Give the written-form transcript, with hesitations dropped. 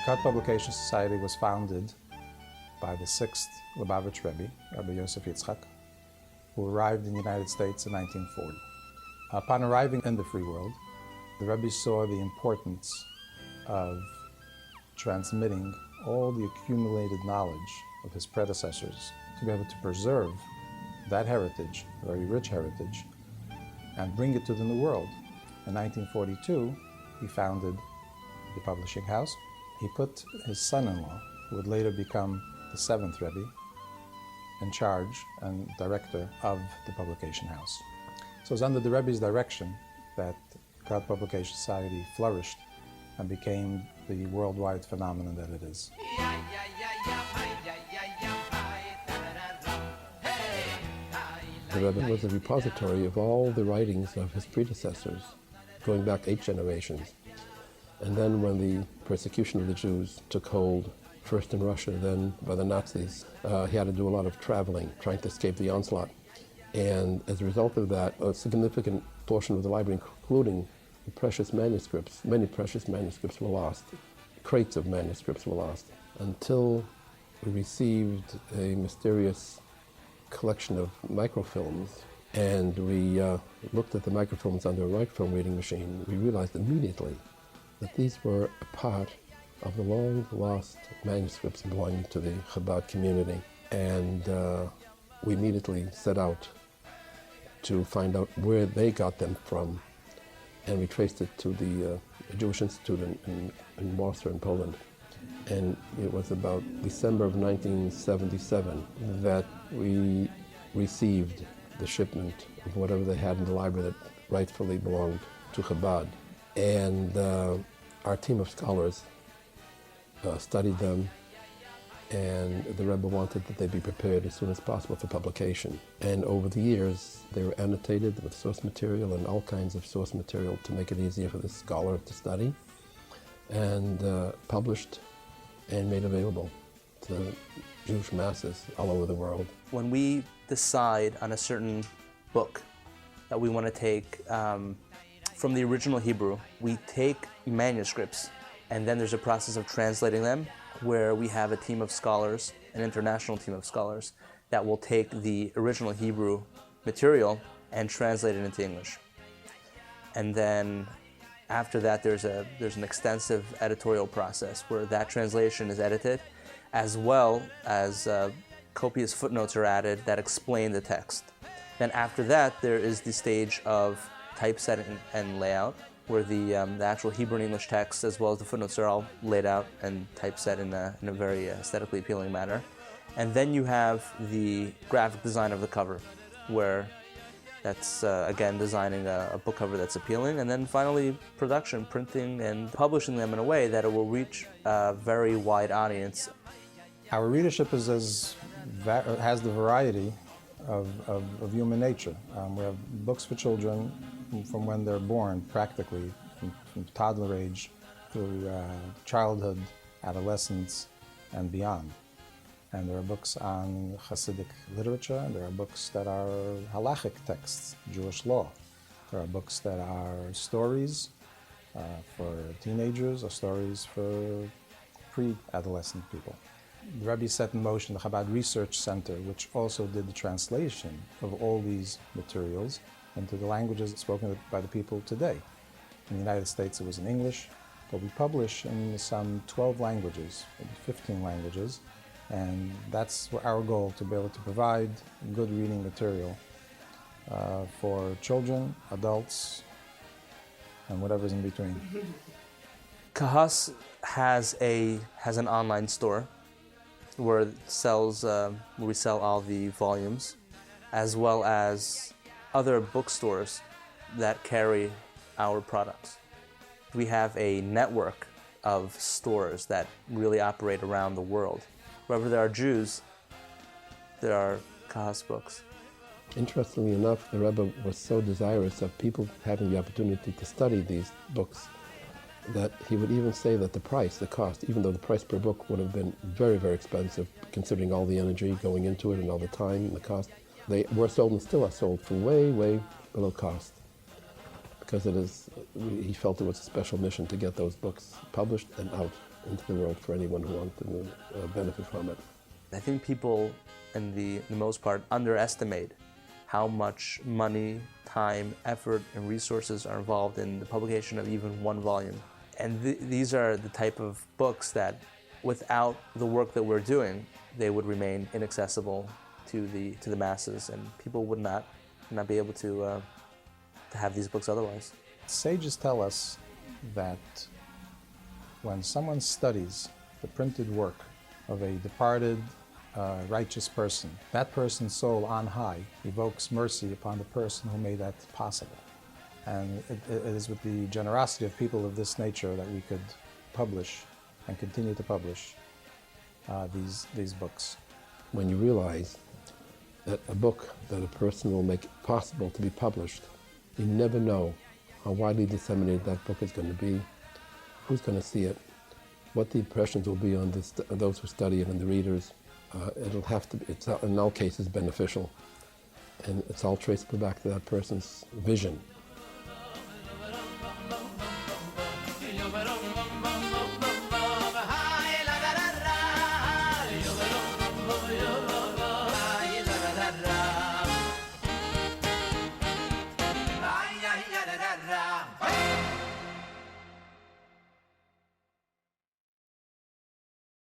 Kehot Publication Society was founded by the sixth Lubavitch Rebbe, Rabbi Yosef Yitzchak, who arrived in the United States in 1940. Upon arriving in the free world, the Rebbe saw the importance of transmitting all the accumulated knowledge of his predecessors to be able to preserve that heritage, a very rich heritage, and bring it to the new world. In 1942, he founded the publishing house. He put his son-in-law, who would later become the seventh Rebbe, in charge and director of the publication house. So it was under the Rebbe's direction that Kehot Publication Society flourished and became the worldwide phenomenon that it is. The Rebbe was a repository of all the writings of his predecessors, going back 8 generations. And then when the persecution of the Jews took hold, first in Russia, then by the Nazis, he had to do a lot of traveling, trying to escape the onslaught. And as a result of that, a significant portion of the library, including the precious manuscripts, many precious manuscripts were lost. Crates of manuscripts were lost, until we received a mysterious collection of microfilms, and we looked at the microfilms under a microfilm reading machine. We realized immediately that these were a part of the long-lost manuscripts belonging to the Chabad community. And we immediately set out to find out where they got them from, and we traced it to the Jewish Institute in Warsaw in Poland. And it was about December of 1977 that we received the shipment of whatever they had in the library that rightfully belonged to Chabad. And our team of scholars studied them, and the Rebbe wanted that they be prepared as soon as possible for publication. And over the years, they were annotated with source material and all kinds of source material to make it easier for the scholar to study, and published and made available to the Jewish masses all over the world. When we decide on a certain book that we want to take from the original Hebrew, we take manuscripts, and then there's a process of translating them, where we have a team of scholars, an international team of scholars, that will take the original Hebrew material and translate it into English. And then after that, there's an extensive editorial process where that translation is edited, as well as copious footnotes are added that explain the text. Then after that, there is the stage of typesetting and layout, where the actual Hebrew and English text, as well as the footnotes, are all laid out and typeset in a very aesthetically appealing manner. And then you have the graphic design of the cover, where that's, again, designing a book cover that's appealing. And then finally, production, printing, and publishing them in a way that it will reach a very wide audience. Our readership has the variety of human nature. We have books for children from when they're born, practically, from toddler age through childhood, adolescence, and beyond. And there are books on Hasidic literature, and there are books that are halachic texts, Jewish law. There are books that are stories for teenagers, or stories for pre-adolescent people. The Rebbe set in motion the Chabad Research Center, which also did the translation of all these materials into the languages spoken by the people today. In the United States, it was in English, but we publish in some 12 languages, maybe 15 languages, and that's our goal, to be able to provide good reading material for children, adults, and whatever's in between. Kehot has an online store where we sell all the volumes, as well as other bookstores that carry our products. We have a network of stores that really operate around the world. Wherever there are Jews, there are Kehot books. Interestingly enough, the Rebbe was so desirous of people having the opportunity to study these books that he would even say that the cost, even though the price per book would have been very, very expensive, considering all the energy going into it and all the time and the cost, they were sold and still are sold for way, way below cost. because he felt it was a special mission to get those books published and out into the world for anyone who wanted to benefit from it. I think people, in the most part, underestimate how much money, time, effort, and resources are involved in the publication of even one volume. And these are the type of books that, without the work that we're doing, they would remain inaccessible to the masses, and people would not be able to have these books otherwise. Sages tell us that when someone studies the printed work of a departed righteous person, that person's soul on high evokes mercy upon the person who made that possible. And it is with the generosity of people of this nature that we could publish and continue to publish these books. When you realize that a book that a person will make possible to be published, you never know how widely disseminated that book is going to be, who's going to see it, what the impressions will be on those who study it and the readers. It's in all cases beneficial, and it's all traceable back to that person's vision.